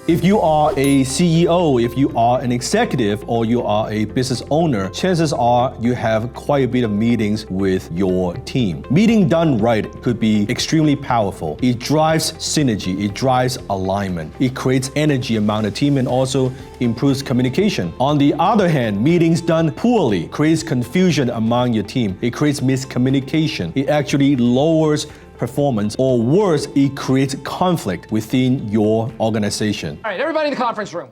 If you are a CEO, if you are an executive, or you are a business owner, chances are you have quite a bit of meetings with your team. Meeting done right could be extremely powerful. It drives synergy, it drives alignment, it creates energy among the team and also improves communication. On the other hand, meetings done poorly creates confusion among your team. It creates miscommunication. It actually lowers performance, or worse, it creates conflict within your organization. All right, everybody in the conference room.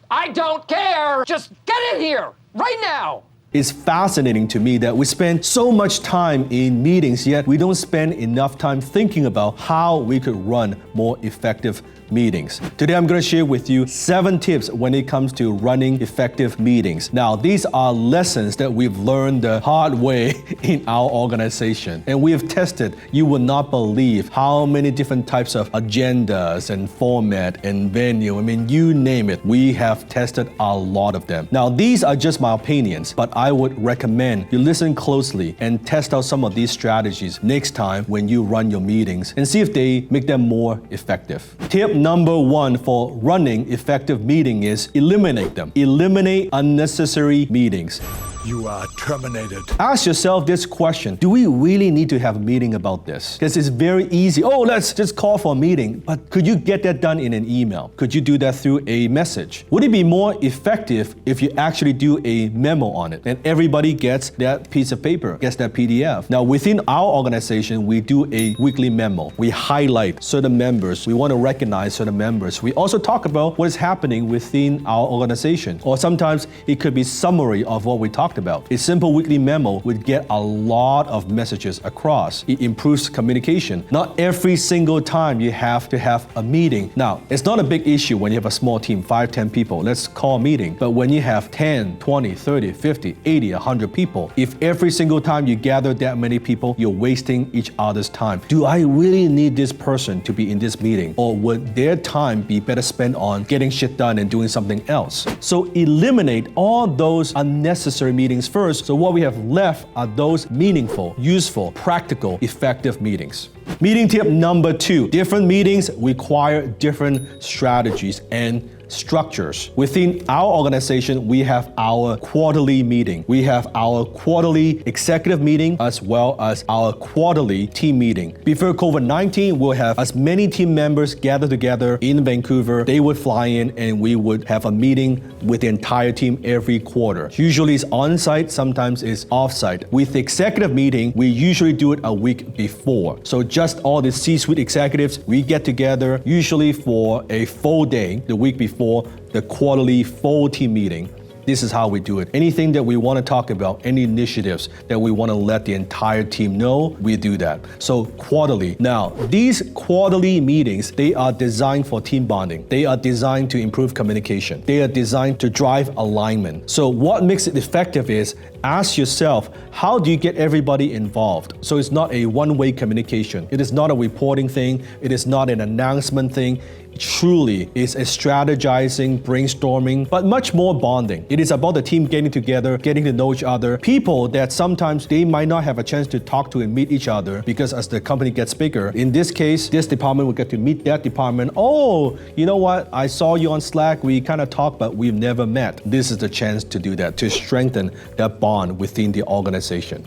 I don't care. Just get in here right now. It's fascinating to me that we spend so much time in meetings, yet we don't spend enough time thinking about how we could run more effective meetings. Today, I'm going to share with you 7 tips when it comes to running effective meetings. Now, these are lessons that we've learned the hard way in our organization. And we have tested. You will not believe how many different types of agendas and format and venue. I mean, you name it. We have tested a lot of them. Now, these are just my opinions, but I would recommend you listen closely and test out some of these strategies next time when you run your meetings and see if they make them more effective. Tip number 1 for running effective meeting is eliminate them. Eliminate unnecessary meetings. You are terminated. Ask yourself this question. Do we really need to have a meeting about this? Because it's very easy. Oh, let's just call for a meeting. But could you get that done in an email? Could you do that through a message? Would it be more effective if you actually do a memo on it and everybody gets that piece of paper, gets that PDF? Now, within our organization, we do a weekly memo. We highlight certain members. We want to recognize certain members. We also talk about what is happening within our organization. Or sometimes it could be summary of what we talked about. A simple weekly memo would get a lot of messages across. It improves communication. Not every single time you have to have a meeting. Now, it's not a big issue when you have a small team, 5, 10 people. Let's call a meeting. But when you have 10, 20, 30, 50, 80, 100 people, if every single time you gather that many people, you're wasting each other's time. Do I really need this person to be in this meeting? Or would their time be better spent on getting shit done and doing something else? So eliminate all those unnecessary meetings first, so what we have left are those meaningful, useful, practical, effective meetings. Meeting tip number 2, different meetings require different strategies and structures. Within our organization, we have our quarterly meeting. We have our quarterly executive meeting as well as our quarterly team meeting. Before COVID-19, we'll have as many team members gather together in Vancouver. They would fly in and we would have a meeting with the entire team every quarter. Usually it's on-site, sometimes it's off-site. With the executive meeting, we usually do it a week before. So just all the C-suite executives, we get together usually for a full day the week before the quarterly full team meeting. This is how we do it. Anything that we want to talk about, any initiatives that we want to let the entire team know, we do that. So quarterly. Now, these quarterly meetings, they are designed for team bonding. They are designed to improve communication. They are designed to drive alignment. So what makes it effective is ask yourself, how do you get everybody involved? So it's not a one-way communication. It is not a reporting thing. It is not an announcement thing. Truly is a strategizing, brainstorming, but much more bonding. It is about the team getting together, getting to know each other. People that sometimes they might not have a chance to talk to and meet each other because as the company gets bigger, in this case, this department will get to meet that department. Oh, you know what? I saw you on Slack. We kind of talked, but we've never met. This is the chance to do that, to strengthen that bond within the organization.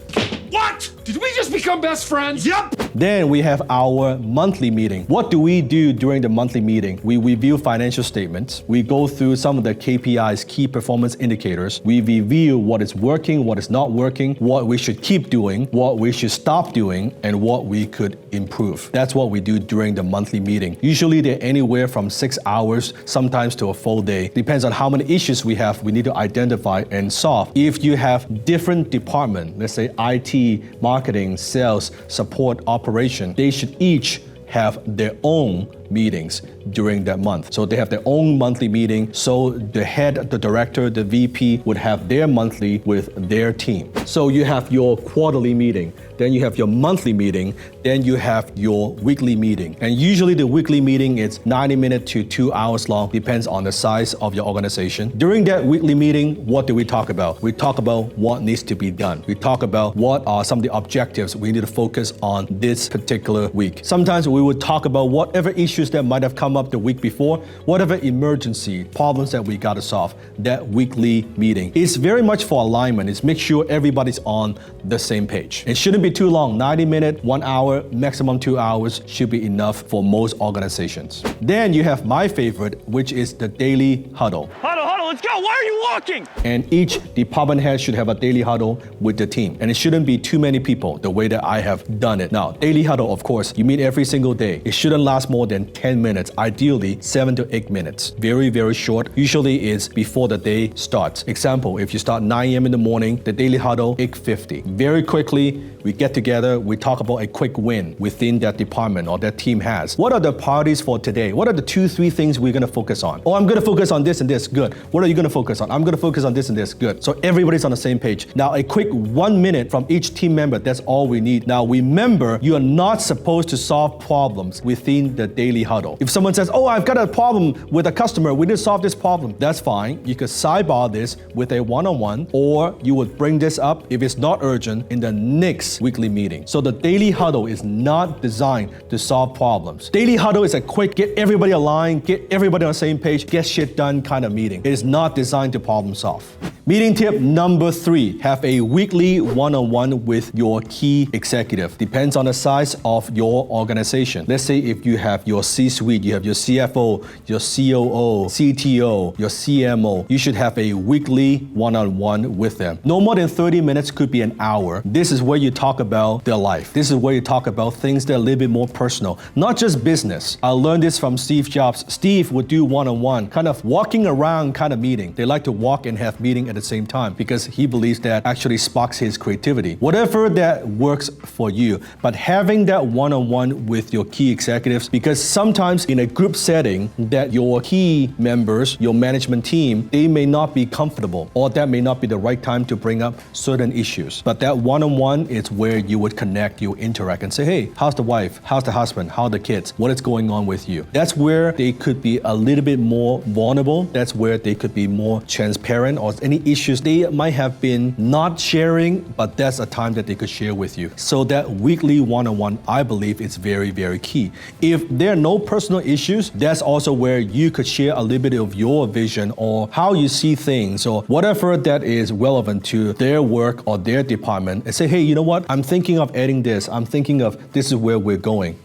What? Did we just become best friends? Yep. Then we have our monthly meeting. What do we do during the monthly meeting? We review financial statements. We go through some of the KPIs, key performance indicators. We review what is working, what is not working, what we should keep doing, what we should stop doing, and what we could improve. That's what we do during the monthly meeting. Usually they're anywhere from 6 hours, sometimes to a full day. Depends on how many issues we have, we need to identify and solve. If you have different departments, let's say IT, marketing, sales, support, operation, they should each have their own meetings during that month. So they have their own monthly meeting. So the head, the director, the VP would have their monthly with their team. So you have your quarterly meeting, then you have your monthly meeting, then you have your weekly meeting. And usually the weekly meeting is 90 minutes to 2 hours long, depends on the size of your organization. During that weekly meeting, what do we talk about? We talk about what needs to be done. We talk about what are some of the objectives we need to focus on this particular week. Sometimes we would talk about whatever issue issues that might have come up the week before, whatever emergency problems that we got to solve, that weekly meeting is very much for alignment. It's make sure everybody's on the same page. It shouldn't be too long. 90 minutes, 1 hour, maximum 2 hours should be enough for most organizations. Then you have my favorite, which is the daily huddle. Huddle, let's go. Why are you walking? And each department head should have a daily huddle with the team. And it shouldn't be too many people the way that I have done it. Now, daily huddle, of course, you meet every single day. It shouldn't last more than 10 minutes, ideally 7 to 8 minutes. Very, very short. Usually is before the day starts. Example, if you start 9 a.m. in the morning, the daily huddle, 8:50. Very quickly, we get together, we talk about a quick win within that department or that team has. What are the priorities for today? What are the 2-3 things we're gonna focus on? Oh, I'm gonna focus on this and this, good. What are you gonna focus on? I'm gonna focus on this and this, good. So everybody's on the same page. Now, a quick 1 minute from each team member, that's all we need. Now, remember, you are not supposed to solve problems within the daily huddle. If someone says, oh, I've got a problem with a customer, we need to solve this problem, that's fine. You could sidebar this with a one-on-one, or you would bring this up if it's not urgent in the next weekly meeting. So the daily huddle is not designed to solve problems. Daily huddle is a quick, get everybody aligned, get everybody on the same page, get shit done kind of meeting. It is not designed to problem solve. Meeting tip number 3, have a weekly one-on-one with your key executive. Depends on the size of your organization. Let's say if you have your C-suite, you have your CFO, your COO, CTO, your CMO, you should have a weekly one-on-one with them. No more than 30 minutes, could be an hour. This is where you talk about their life. This is where you talk about things that are a little bit more personal, not just business. I learned this from Steve Jobs. Steve would do one-on-one, kind of walking around kind of meeting. They like to walk and have meeting at the same time because he believes that actually sparks his creativity. Whatever that works for you, but having that one-on-one with your key executives, because sometimes in a group setting that your key members, your management team, they may not be comfortable, or that may not be the right time to bring up certain issues. But that one-on-one is where you would connect, you interact and say, hey, how's the wife? How's the husband? How are the kids? What is going on with you? That's where they could be a little bit more vulnerable. That's where they could be more transparent, or any issues they might have been not sharing, but that's a time that they could share with you. So that weekly one-on-one, I believe, is very, very key. If there are no personal issues, that's also where you could share a little bit of your vision or how you see things or whatever that is relevant to their work or their department, and say, hey, you know what? I'm thinking of adding this. I'm thinking of this is where we're going.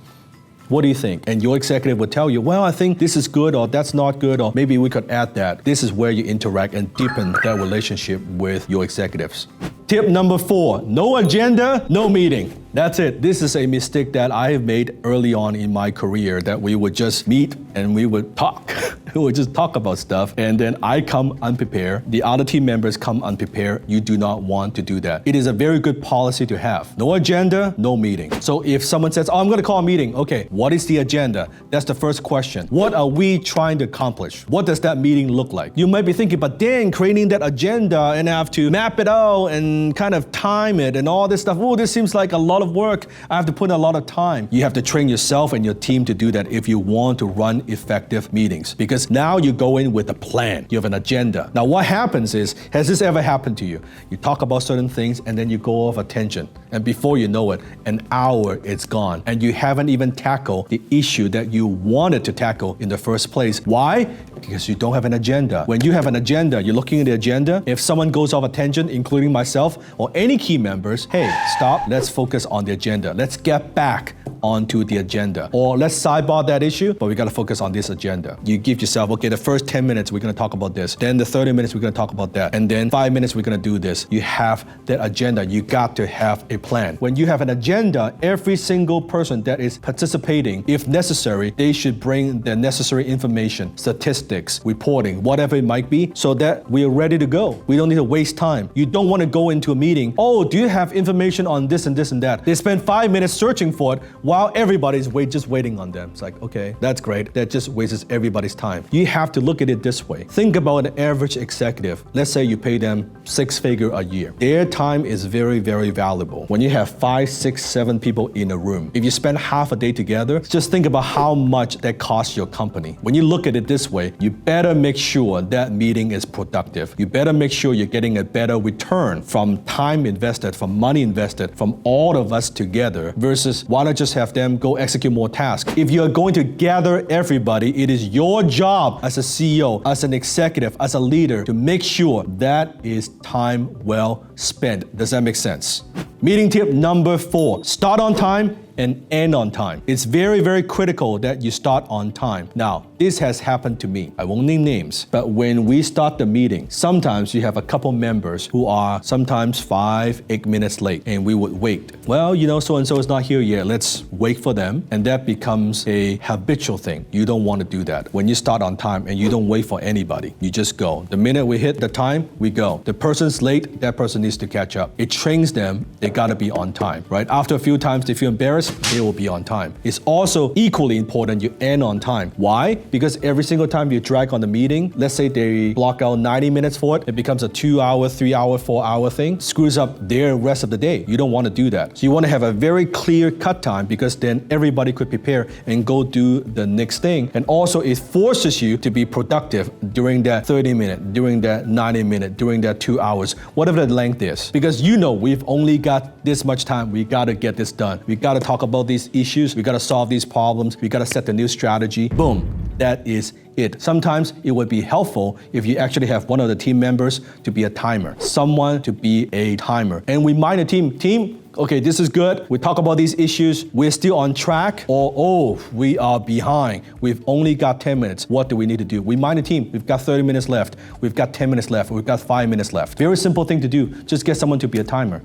What do you think? And your executive would tell you, well, I think this is good or that's not good, or maybe we could add that. This is where you interact and deepen that relationship with your executives. Tip number 4, no agenda, no meeting. That's it. This is a mistake that I have made early on in my career, that we would just meet and we would talk. We would just talk about stuff, and then I come unprepared. The other team members come unprepared. You do not want to do that. It is a very good policy to have. No agenda, no meeting. So if someone says, oh, I'm going to call a meeting. Okay, what is the agenda? That's the first question. What are we trying to accomplish? What does that meeting look like? You might be thinking, but then creating that agenda and have to map it out and kind of time it and all this stuff. Oh, this seems like a lot of work. I have to put in a lot of time. You have to train yourself and your team to do that if you want to run effective meetings, because now you go in with a plan. You have an agenda. Now what happens is, has this ever happened to you? You talk about certain things and then you go off a tangent, and before you know it, an hour is gone and you haven't even tackled the issue that you wanted to tackle in the first place. Why? Because you don't have an agenda. When you have an agenda, you're looking at the agenda. If someone goes off a tangent, including myself or any key members, hey, stop, let's focus on the agenda. Let's get back onto the agenda. Or let's sidebar that issue, but we gotta focus on this agenda. You give yourself, okay, the first 10 minutes we're gonna talk about this, then the 30 minutes we're gonna talk about that, and then 5 minutes we're gonna do this. You have that agenda. You got to have a plan. When you have an agenda, every single person that is participating, if necessary, they should bring the necessary information, statistics, reporting, whatever it might be, so that we are ready to go. We don't need to waste time. You don't want to go into a meeting, oh, do you have information on this and this and that? They spend 5 minutes searching for it while everybody's just waiting on them. It's like, okay, that's great. That just wastes everybody's time. You have to look at it this way. Think about an average executive. Let's say you pay them 6-figure a year. Their time is very, very valuable. When you have 5, 6, 7 people in a room, if you spend half a day together, just think about how much that costs your company. When you look at it this way, you better make sure that meeting is productive. You better make sure you're getting a better return from time invested, from money invested, from all of us together versus why not just have them go execute more tasks. If you're going to gather everybody, it is your job as a CEO, as an executive, as a leader to make sure that is time well spent. Does that make sense? Meeting tip number 4, start on time and end on time. It's very, very critical that you start on time. Now, this has happened to me. I won't name names, but when we start the meeting, sometimes you have a couple members who are sometimes 5-8 minutes late, and we would wait. Well, so-and-so is not here yet. Let's wait for them. And that becomes a habitual thing. You don't want to do that. When you start on time and you don't wait for anybody, you just go. The minute we hit the time, we go. The person's late, that person needs to catch up. It trains them, they gotta be on time, right? After a few times they feel embarrassed, they will be on time. It's also equally important you end on time. Why? Because every single time you drag on the meeting, let's say they block out 90 minutes for it, it becomes a 2-hour, 3-hour, 4-hour thing, screws up their rest of the day. You don't want to do that. So you want to have a very clear cut time because then everybody could prepare and go do the next thing. And also it forces you to be productive during that 30 minute, during that 90 minute, during that 2 hours, whatever the length is. Because we've only got this much time. We got to get this done. We got to talk about these issues. We got to solve these problems. We got to set the new strategy. Boom. That is it. Sometimes it would be helpful if you actually have one of the team members to be a timer, someone to be a timer. And remind the team, okay, this is good. We talk about these issues. We're still on track, or we are behind. We've only got 10 minutes. What do we need to do? Remind the team, we've got 30 minutes left. We've got 10 minutes left. We've got 5 minutes left. Very simple thing to do. Just get someone to be a timer.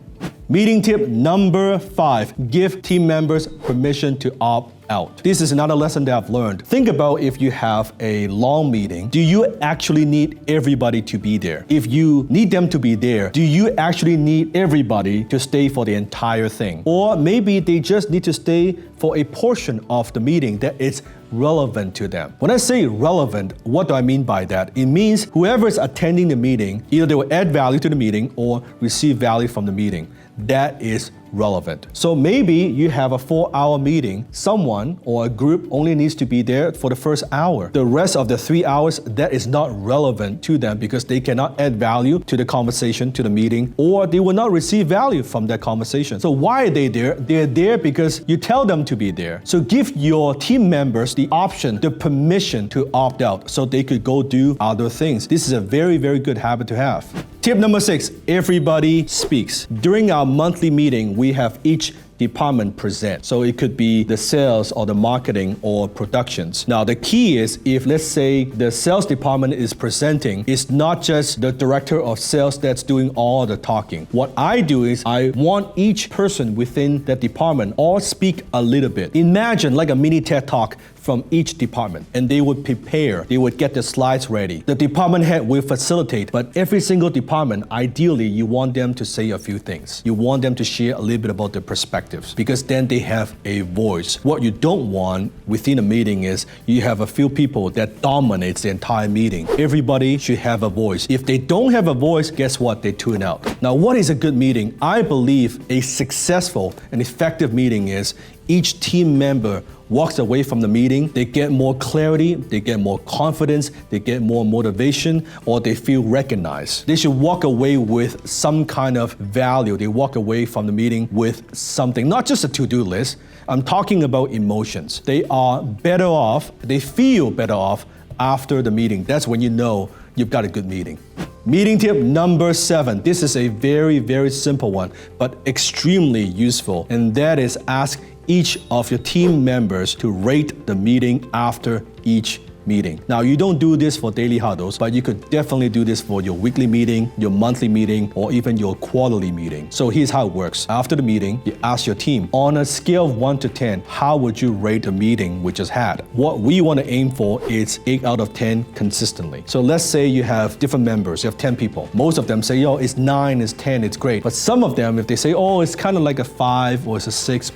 Meeting tip number 5, give team members permission to opt out. This is another lesson that I've learned. Think about if you have a long meeting, do you actually need everybody to be there? If you need them to be there, do you actually need everybody to stay for the entire thing? Or maybe they just need to stay for a portion of the meeting that is relevant to them. When I say relevant, what do I mean by that? It means whoever is attending the meeting, either they will add value to the meeting or receive value from the meeting. That is relevant. So maybe you have a 4-hour meeting. Someone or a group only needs to be there for the first hour. The rest of the 3 hours, that is not relevant to them because they cannot add value to the conversation, to the meeting, or they will not receive value from that conversation. So why are they there? They're there because you tell them to be there. So give your team members the option, the permission to opt out so they could go do other things. This is a very, very good habit to have. Tip number 6, everybody speaks. During our monthly meeting, we have each department present. So it could be the sales or the marketing or productions. Now the key is if let's say the sales department is presenting, it's not just the director of sales that's doing all the talking. What I do is I want each person within that department all speak a little bit. Imagine like a mini TED Talk from each department, and they would prepare, they would get the slides ready. The department head will facilitate, but every single department, ideally, you want them to say a few things. You want them to share a little bit about their perspectives, because then they have a voice. What you don't want within a meeting is you have a few people that dominates the entire meeting. Everybody should have a voice. If they don't have a voice, guess what? They tune out. Now, what is a good meeting? I believe a successful and effective meeting is each team member walks away from the meeting, they get more clarity, they get more confidence, they get more motivation, or they feel recognized. They should walk away with some kind of value. They walk away from the meeting with something, not just a to-do list. I'm talking about emotions. They are better off, they feel better off after the meeting. That's when you know you've got a good meeting. Meeting tip number 7. This is a very, very simple one, but extremely useful, and that is ask each of your team members to rate the meeting after each meeting. Now, you don't do this for daily huddles, but you could definitely do this for your weekly meeting, your monthly meeting, or even your quarterly meeting. So here's how it works. After the meeting, you ask your team, on a scale of 1 to 10, how would you rate the meeting we just had? What we want to aim for is 8 out of 10 consistently. So let's say you have different members, you have 10 people. Most of them say, yo, it's 9, it's 10, it's great. But some of them, if they say, oh, it's kind of like a 5 or it's a 6,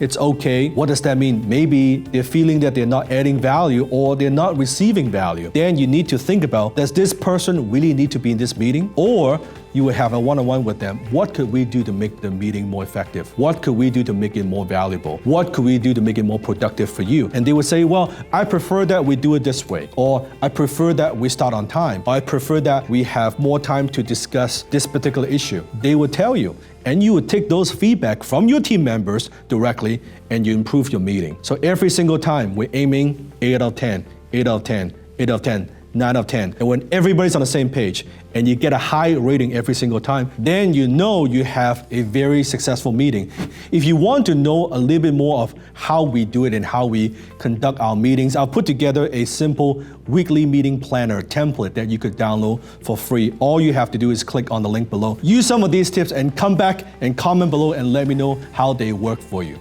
it's okay. What does that mean? Maybe they're feeling that they're not adding value or they're not receiving value. Then you need to think about, does this person really need to be in this meeting? Or you would have a one-on-one with them. What could we do to make the meeting more effective? What could we do to make it more valuable? What could we do to make it more productive for you? And they would say, well, I prefer that we do it this way, or I prefer that we start on time, or I prefer that we have more time to discuss this particular issue. They would tell you, and you would take those feedback from your team members directly and you improve your meeting. So every single time we're aiming 8 out of 10, 8 out of 10, 8 out of 10, 9 out of 10. And when everybody's on the same page and you get a high rating every single time, then you know you have a very successful meeting. If you want to know a little bit more of how we do it and how we conduct our meetings, I'll put together a simple weekly meeting planner template that you could download for free. All you have to do is click on the link below. Use some of these tips and come back and comment below and let me know how they work for you.